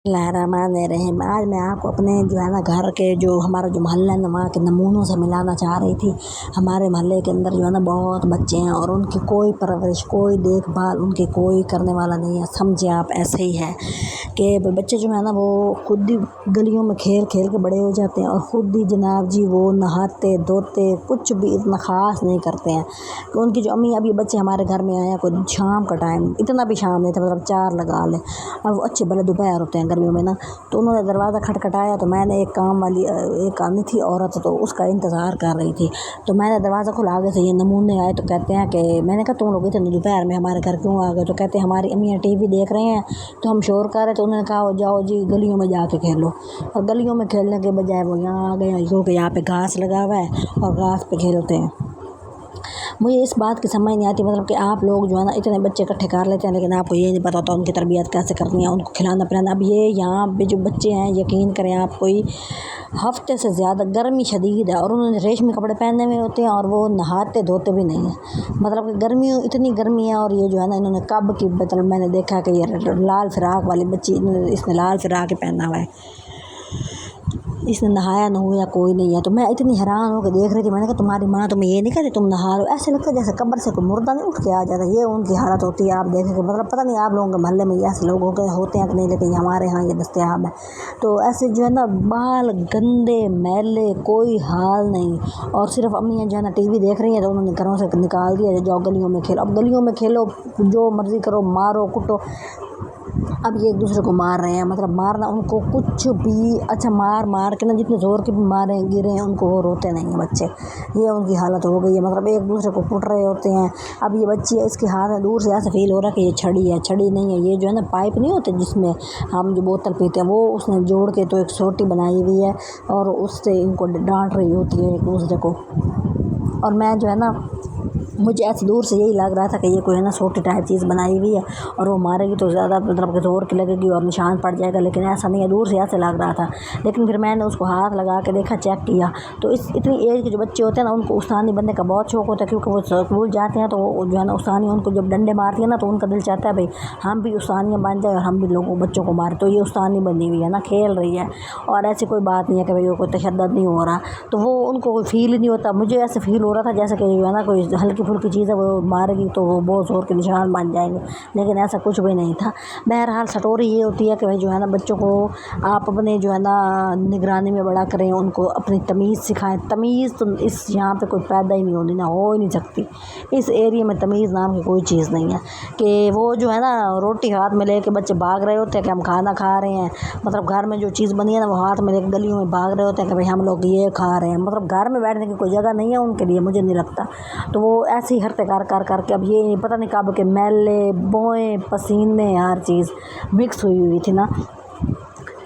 बिस्मिल्लाहिर्रहमानिर्रहीम। आज मैं आपको अपने जो है ना घर के जो हमारा जो मोहल्ला है ना वहाँ के नमूनों से मिलाना चाह रही थी। हमारे मोहल्ले के अंदर जो है ना बहुत बच्चे हैं और उनकी कोई परवरिश कोई देखभाल उनकी कोई करने वाला नहीं है। समझे आप, ऐसे ही है कि बच्चे जो है ना वो खुद ही गलियों में खेल खेल के बड़े हो जाते हैं और ख़ुद ही जनाब जी वो नहाते धोते कुछ भी इतना ख़ास नहीं करते हैं कि उनकी जो अम्मी अभी बच्चे हमारे घर में आए हैं कोई शाम का टाइम, इतना भी शाम नहीं था, मतलब 4 लगा लें और वो अच्छे भले दोपहर होते हैं गर्मियों में ना। तो उन्होंने दरवाज़ा खटखटाया तो मैंने एक आनी थी औरत, तो उसका इंतज़ार कर रही थी। तो मैंने दरवाज़ा खोला, आगे से ये नमूने आए तो कहते हैं कि मैंने कहा तुम लोग इतने दोपहर में हमारे घर क्यों आ गए? तो कहते हैं हमारी अम्मियाँ टीवी देख रहे हैं तो हम शोर कर रहे। तो उन्होंने कहा जाओ जी गलियों में जाके खेलो, और गलियों में खेलने के बजाय वो यहाँ आ गए क्योंकि यहाँ पे घास लगा हुआ है और घास पे खेलते हैं। मुझे इस बात की समझ नहीं आती, मतलब कि आप लोग जो है ना इतने बच्चे इकट्ठे कर लेते हैं लेकिन आपको ये नहीं पता होता उनकी तरबियत कैसे करनी है, उनको खिलाना पिलाना। अब ये यहाँ पे जो बच्चे हैं, यकीन करें आप, कोई हफ्ते से ज़्यादा गर्मी शदीद है और उन्होंने रेशमी कपड़े पहने हुए होते हैं और वो नहाते धोते भी नहीं हैं। मतलब कि इतनी गर्मी है। और ये जो है ना इन्होंने कब की, मतलब मैंने देखा कि ये लाल फिराक वाली बच्ची, इसने लाल फिराक ही पहना हुआ है, इसने नहाया न हुआ कोई नहीं है। तो मैं इतनी हैरान होकर देख रही थी। मैंने कहा तुम्हारी माँ तुम्हें ये नहीं कहती तुम नहा लो? ऐसे लगता है जैसे कब्र से कोई मुर्दा नहीं उठ के आ जाता। ये उनकी हालत होती है, आप देखेंगे। मतलब पता नहीं आप लोगों के मोहल्ले में ऐसे लोग होते हैं कि नहीं, लेकिन हमारे यहाँ ये दस्तयाब है। तो ऐसे जो है ना बाल गंदे मैले, कोई हाल नहीं, और सिर्फ अम्मियाँ जो है ना टीवी देख रही हैं तो उन्होंने घरों से निकाल दिया जाओ गलियों में खेलो। अब गलियों में खेलो, जो मर्ज़ी करो, मारो कुटो। अब ये एक दूसरे को मार रहे हैं, मतलब मारना उनको कुछ भी अच्छा मार के ना जितने ज़ोर के भी मारे गिरे हैं उनको वो रोते नहीं हैं बच्चे। ये उनकी हालत हो गई है, मतलब एक दूसरे को कुट रहे होते हैं। अब ये बच्ची है, इसके हाथ में दूर से ऐसा फील हो रहा है कि ये छड़ी है, छड़ी नहीं है। ये जो है ना पाइप नहीं होते जिसमें हम जो बोतल पीते हैं, वो उसने जोड़ के तो एक सोटी बनाई हुई है और उससे इनको डांट रही होती है एक दूसरे को। और मैं जो है ना, मुझे ऐसे दूर से यही लग रहा था कि ये कोई है ना सोटी टाइप चीज़ बनाई हुई है और वो मारेगी तो ज़्यादा मतलब ज़ोर की लगेगी और निशान पड़ जाएगा, लेकिन ऐसा नहीं है, दूर से ऐसे लग रहा था। लेकिन फिर मैंने उसको हाथ लगा के देखा, चेक किया तो इतनी एज के जो बच्चे होते हैं ना उनको उस्तानी बनने का बहुत शौक होता है, क्योंकि वो स्कूल जाते हैं तो वो जो है ना उस्तानी उनको जब डंडे मारती है ना तो उनका दिल चाहता है भाई हम भी उस्तानियाँ बन जाए और हम भी लोगों बच्चों को मारें। तो ये उस्तानी बनी हुई है ना, खेल रही है और ऐसी कोई बात नहीं है कि भाई वो कोई तशद्दुद नहीं हो रहा, तो वो उनको कोई फील ही नहीं होता। मुझे ऐसे फील हो रहा था जैसे कि जो है ना कोई हल्की फुल्की चीज़ है वो मारेगी तो वो बहुत ज़ोर के निशान बन जाएंगे, लेकिन ऐसा कुछ भी नहीं था। बहरहाल स्टोरी ये होती है कि भाई जो है ना बच्चों को आप अपने जो है ना निगरानी में बड़ा करें, उनको अपनी तमीज़ सिखाएं। तमीज़ तो इस यहाँ पे कोई पैदा ही नहीं होनी, ना हो ही नहीं सकती। इस एरिया में तमीज़ नाम की कोई चीज़ नहीं है कि वो जो है ना रोटी हाथ में लेके बच्चे भाग रहे होते हैं कि हम खाना खा रहे हैं। मतलब घर में जो चीज़ बनी है ना वो हाथ में लेके गलियों में भाग रहे होते हैं कि भाई हम लोग ये खा रहे हैं। मतलब घर में बैठने की कोई जगह नहीं है उनके लिए, मुझे नहीं लगता। तो वो ऐसे ही हरते कर करके अब ये पता नहीं कब के मैले बोएं पसीने हर चीज़ मिक्स हुई थी ना।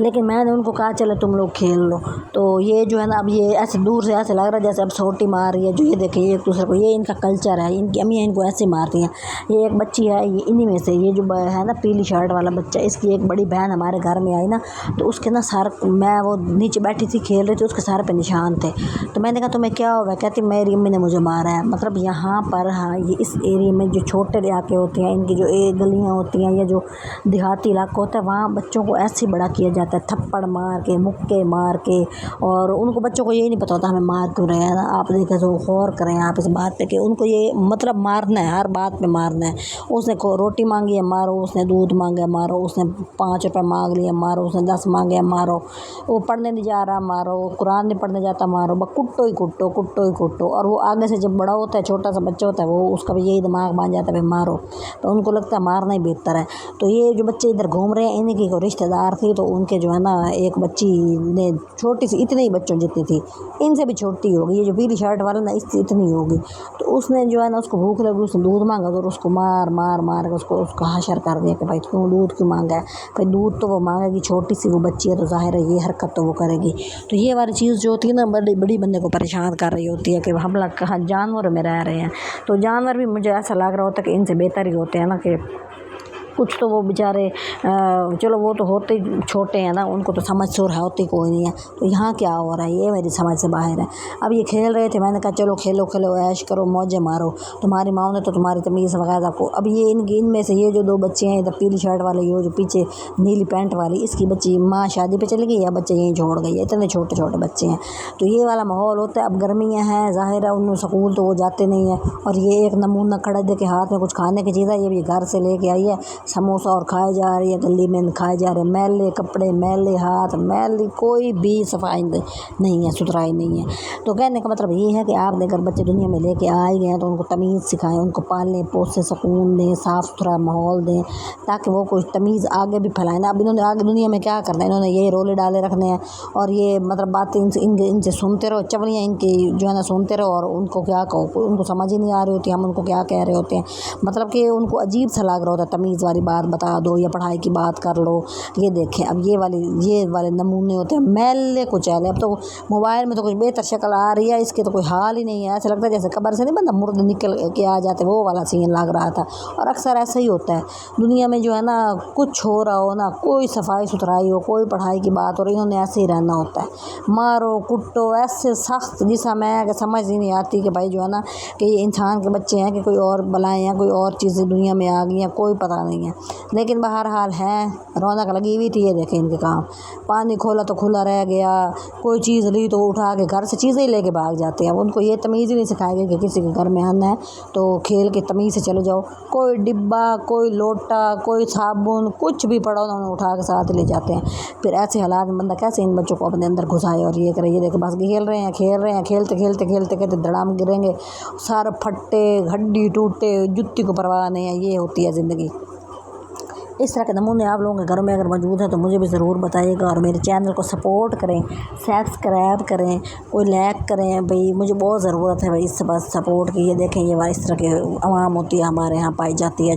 लेकिन मैंने उनको कहा चलो तुम लोग खेल लो। तो ये जो है ना अब ये ऐसे दूर से ऐसे लग रहा है जैसे अब सोटी मार रही है। जो ये देखिए एक दूसरे को, ये इनका कल्चर है, इनकी अम्मियाँ इनको ऐसे मारती हैं। ये एक बच्ची है, ये इन्हीं में से, ये जो है ना पीली शर्ट वाला बच्चा, इसकी एक बड़ी बहन हमारे घर में आई ना तो उसके ना सर, मैं वो नीचे बैठी थी खेल रही थी, उसके सर पे निशान थे। तो मैंने कहा तुम्हें क्या हुआ? कहती मेरी अम्मी ने मुझे मारा है। मतलब यहाँ पर हाँ ये इस एरिया में जो छोटे इलाके होते हैं, इनकी जो गलियाँ होती हैं या जो देहाती इलाका होता है, वहाँ बच्चों को ऐसे बड़ा किया जाता है, थप्पड़ मार के मुक्के मार के। और उनको बच्चों को यही नहीं पता होता हमें मार क्यों रहे हैं ना। आप देखें तो गौर करें आप इस बात पे कि उनको ये मतलब मारना है, हर बात पे मारना है। उसने रोटी मांगी है मारो, उसने दूध मांगे मारो, उसने 5 रुपये मांग लिए मारो, उसने 10 मांगे मारो, वो पढ़ने नहीं जा रहा मारो, कुरान नहीं पढ़ने जाता मारो, बस कुट्टो ही कुट्टो कुट्टो ही कुट्टो। और वो आगे से जब बड़ा होता है, छोटा सा बच्चा होता है, वो उसका भी यही दिमाग मान जाता है भाई मारो, तो उनको लगता है मारना ही बेहतर है। तो ये जो बच्चे इधर घूम रहे हैं, इनकी कोई रिश्तेदार थी तो उनके जो है ना एक बच्ची ने छोटी सी, इतने ही बच्चों जितनी थी, इनसे भी छोटी होगी, ये जो पीली शर्ट वाला ना इससे इतनी होगी। तो उसने जो है ना उसको भूख लगी, उसने दूध मांगा तो उसको मार के उसको हाशर कर दिया कि भाई क्यों दूध क्यों मांगा है? भाई दूध तो वो मांगेगी, छोटी सी वो बच्ची है तो जाहिर है ये हरकत तो वो करेगी। तो ये वाली चीज़ जो होती है ना बड़ी बड़ी बंदे को परेशान कर रही होती है कि हम लोग कहाँ जानवरों में रह रहे हैं। तो जानवर भी मुझे ऐसा लग रहा होता है कि इनसे बेहतर ही होते हैं ना, कि कुछ तो वो बेचारे चलो वो तो होते ही छोटे हैं ना, उनको तो समझ शोर है होती कोई नहीं है। तो यहाँ क्या हो रहा है ये मेरी समझ से बाहर है। अब ये खेल रहे थे, मैंने कहा चलो खेलो खेलो ऐश करो मौजें मारो, तुम्हारी माँ ने तो तुम्हारी तमीज़ वगैरह को। अब ये इनमें से ये जो 2 बच्चे हैं, इधर पीली शर्ट वाले, ये जो पीछे नीली पैंट वाली, इसकी बच्ची माँ शादी पे चली गई या बच्चे यहीं छोड़ गई है, इतने छोटे छोटे बच्चे हैं। तो ये वाला माहौल होता है। अब गर्मियाँ हैं, ज़ाहिर है उन स्कूल तो वो जाते नहीं है। और ये एक नमूना खड़ा दे के हाथ में कुछ खाने की चीज़ है, ये भी घर से लेके आई है समोसा और खाए जा रही है, गली में खाए जा रहे हैं। मैले कपड़े, मैले हाथ, मैली, कोई भी सफाई नहीं है, सुथराई नहीं है। तो कहने का मतलब ये है कि आप अगर बच्चे दुनिया में लेके आए गए हैं तो उनको तमीज़ सिखाएं, उनको पालें पोसें, सुकून दें, साफ़ सुथरा माहौल दें, ताकि वो कोई तमीज़ आगे भी फैलाएं ना। अब इन्होंने आगे दुनिया में क्या करना है, इन्होंने ये रोले डाले रखने हैं और ये मतलब बातें इनसे सुनते रहो, चवड़ियाँ इनकी जो है ना सुनते रहो, और उनको क्या कहो, उनको समझ ही नहीं आ रही होती हम उनको क्या कह रहे होते हैं। मतलब कि उनको अजीब सा लग रहा होता है, तमीज़ वाली बात बता दो या पढ़ाई की बात कर लो। ये देखें अब ये वाले नमूने होते हैं, मैले कुचैले। अब तो मोबाइल में तो कुछ बेहतर शक्ल आ रही है, इसके तो कोई हाल ही नहीं है। ऐसा लगता है जैसे कब्र से नहीं बंदा मुर्द निकल के आ जाते, वो वाला सीन लग रहा था। और अक्सर ऐसा ही होता है दुनिया में, जो है ना कुछ हो रहा हो ना, कोई सफाई सुथराई हो, कोई पढ़ाई की बात हो रही, इन्होंने ऐसे ही रहना होता है, मारो कुटो ऐसे सख्त, जिसका मैं कि समझ ही नहीं आती कि भाई जो है ना कि ये इंसान के बच्चे हैं कि कोई और बलाएँ हैं, कोई और चीज़ें दुनिया में आ गई हैं, कोई पता नहीं है। लेकिन बहरहाल हैं, रौनक लगी हुई थी। ये देखें इनके काम, पानी खोला तो खुला रह गया, कोई चीज़ ली तो उठा के घर से चीज़ें ही लेके भाग जाते हैं। उनको ये तमीज़ ही नहीं सिखाई गई कि किसी के घर में आना है तो खेल के तमीज़ से चले जाओ। कोई डिब्बा, कोई लोटा, कोई साबुन, कुछ भी पड़ा उन्होंने उठा के साथ ले जाते हैं। फिर ऐसे हालात में बंदा कैसे इन बच्चों को अपने अंदर घुसाए और ये करे। ये देखे बस खेल रहे हैं, खेलते धड़ाम गिरेंगे, सारे फट्टे, हड्डी टूटे, जुत्ती को परवाह नहीं है। ये होती है ज़िंदगी। इस तरह के नमूने आप लोगों के घर में अगर मौजूद है तो मुझे भी ज़रूर बताइएगा, और मेरे चैनल को सपोर्ट करें, सब्सक्राइब करें, कोई लाइक करें। भाई मुझे बहुत ज़रूरत है भाई इस बस सपोर्ट की। ये देखें ये इस तरह के आवाम होती है हमारे यहाँ पाई जाती है।